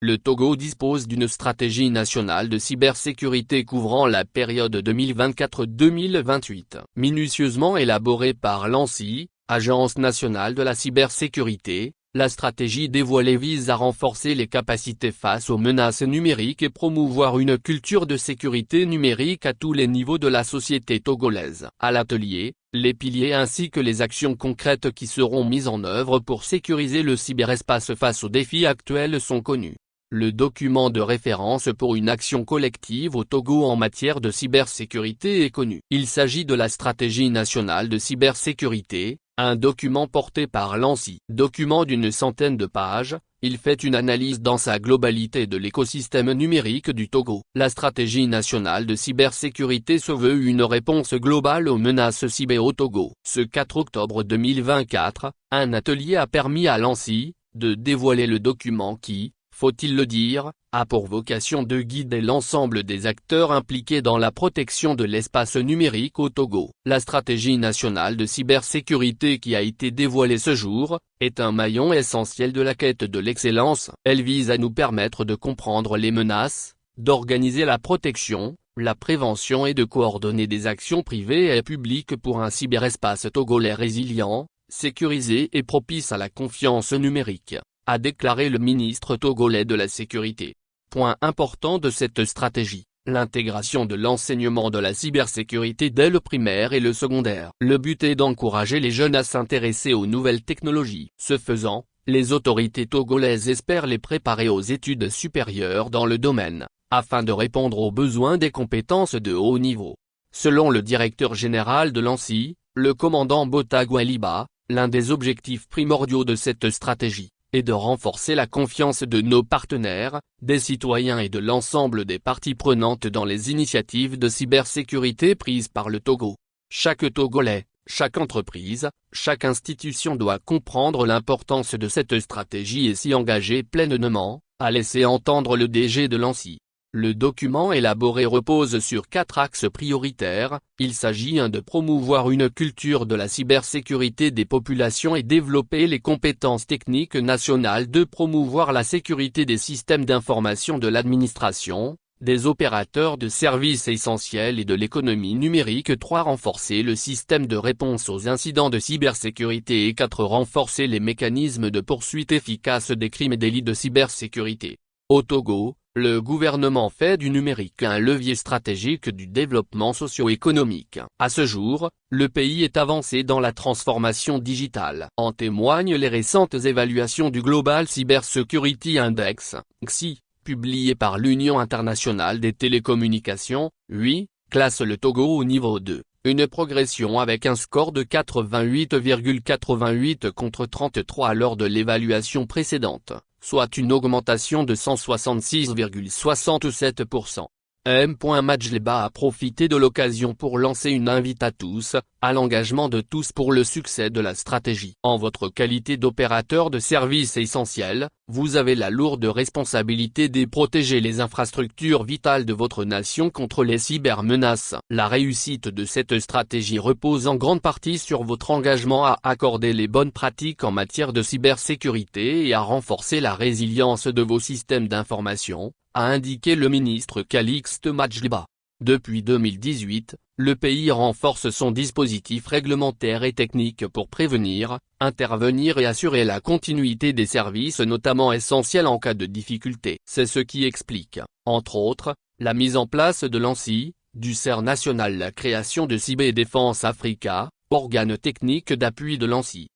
Le Togo dispose d'une stratégie nationale de cybersécurité couvrant la période 2024-2028. Minutieusement élaborée par l'ANSSI, Agence nationale de la cybersécurité, la stratégie dévoilée vise à renforcer les capacités face aux menaces numériques et promouvoir une culture de sécurité numérique à tous les niveaux de la société togolaise. À l'atelier, les piliers ainsi que les actions concrètes qui seront mises en œuvre pour sécuriser le cyberespace face aux défis actuels sont connus. Le document de référence pour une action collective au Togo en matière de cybersécurité est connu. Il s'agit de la stratégie nationale de cybersécurité, un document porté par l'ANSSI. Document d'une centaine de pages, il fait une analyse dans sa globalité de l'écosystème numérique du Togo. La stratégie nationale de cybersécurité se veut une réponse globale aux menaces cyber au Togo. Ce 4 octobre 2024, un atelier a permis à l'ANSSI de dévoiler le document qui, faut-il le dire, a pour vocation de guider l'ensemble des acteurs impliqués dans la protection de l'espace numérique au Togo. La stratégie nationale de cybersécurité qui a été dévoilée ce jour, est un maillon essentiel de la quête de l'excellence. Elle vise à nous permettre de comprendre les menaces, d'organiser la protection, la prévention et de coordonner des actions privées et publiques pour un cyberespace togolais résilient, sécurisé et propice à la confiance numérique, a déclaré le ministre togolais de la Sécurité. Point important de cette stratégie, l'intégration de l'enseignement de la cybersécurité dès le primaire et le secondaire. Le but est d'encourager les jeunes à s'intéresser aux nouvelles technologies. Ce faisant, les autorités togolaises espèrent les préparer aux études supérieures dans le domaine, afin de répondre aux besoins des compétences de haut niveau. Selon le directeur général de l'ANSSI, le commandant Botagwaliba, l'un des objectifs primordiaux de cette stratégie et de renforcer la confiance de nos partenaires, des citoyens et de l'ensemble des parties prenantes dans les initiatives de cybersécurité prises par le Togo. Chaque Togolais, chaque entreprise, chaque institution doit comprendre l'importance de cette stratégie et s'y engager pleinement, a laissé entendre le DG de l'ANSSI. Le document élaboré repose sur 4 axes prioritaires. Il s'agit de promouvoir une culture de la cybersécurité des populations et développer les compétences techniques nationales, de promouvoir la sécurité des systèmes d'information de l'administration, des opérateurs de services essentiels et de l'économie numérique. 3. Renforcer le système de réponse aux incidents de cybersécurité et 4. Renforcer les mécanismes de poursuite efficace des crimes et délits de cybersécurité. Au Togo, le gouvernement fait du numérique un levier stratégique du développement socio-économique. À ce jour, le pays est avancé dans la transformation digitale. En témoignent les récentes évaluations du Global Cybersecurity Index, GSI, publiées par l'Union internationale des télécommunications, UI, classe le Togo au niveau 2. Une progression avec un score de 88,88 contre 33 lors de l'évaluation précédente, soit une augmentation de 166,67%. M. Majleba a profité de l'occasion pour lancer une invite à tous, à l'engagement de tous pour le succès de la stratégie. En votre qualité d'opérateur de services essentiels, vous avez la lourde responsabilité de protéger les infrastructures vitales de votre nation contre les cybermenaces. La réussite de cette stratégie repose en grande partie sur votre engagement à accorder les bonnes pratiques en matière de cybersécurité et à renforcer la résilience de vos systèmes d'information, a indiqué le ministre Calixte Majliba. Depuis 2018, le pays renforce son dispositif réglementaire et technique pour prévenir, intervenir et assurer la continuité des services notamment essentiels en cas de difficulté. C'est ce qui explique, entre autres, la mise en place de l'ANSSI, du CER national, la création de Cyberdéfense Africa, organe technique d'appui de l'ANSSI.